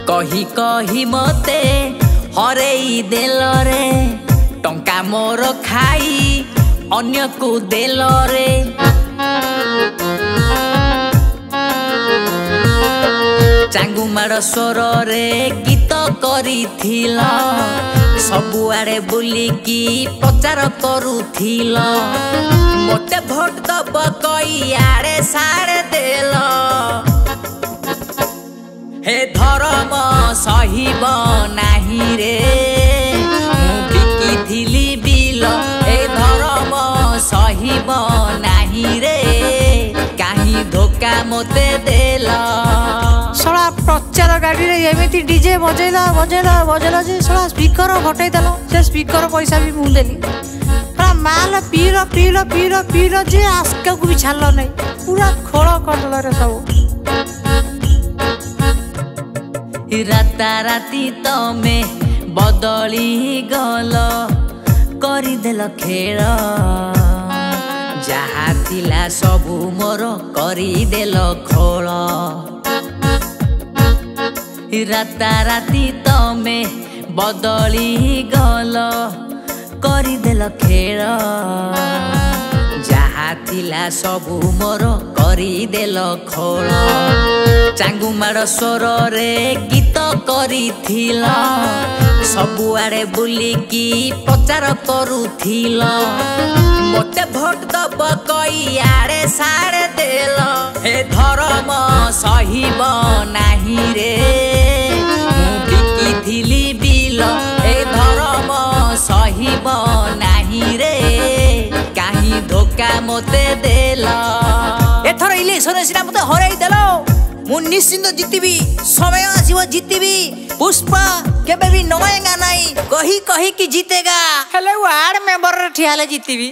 कही कही मते हरेई देल रे टंका मोर खाई अन्य को देल रे चांगुमार स्वर रे गीत करिथिल सबुआड़े बुलिकी प्रचार करुथिल मते भोट दब कई आड़े साड़े देल हे धर्म सहिब नाही रे बिकिथिली बिल हे धर्म सहिब नाही रे काहे धोखा मते देला सला प्रचार गाड़ी रे एमिति डीजे बजेला बजेला बजेला जे सला स्पीकर घटै देला से स्पीकर पैसा भी मु देली पूरा माल पीर पीर पीर पीर जे आस्का को भी छाल नै पूरा खोल करल रे सब राता राती तमे बदली गल करिदेल खेल जहा थिला सबु मोर करिदेल खोल राता राती तमे बदली गल करिदेल खेल जहा थिला सबु मोर करिदेल खोल चांगुमार स्वर रे गीत करिथिल सबुआड़े बुलिकी प्रचार करुथिल मते भोट दब कई आड़े साड़े देल हे धर्म सहिब नाही रे बिकिथिली बिल हे धर्म सहिब नाही रे काहे धोखा मते देल एथर इलेक्शन सिना मते हराई देलो मु निश्चिंत जितबी समय आसीबो जितबी पुष्पा केबे भी नयंगा नाही कही कही कि जीतेगा हेले वार्ड मेंबर ठियाले जीतबी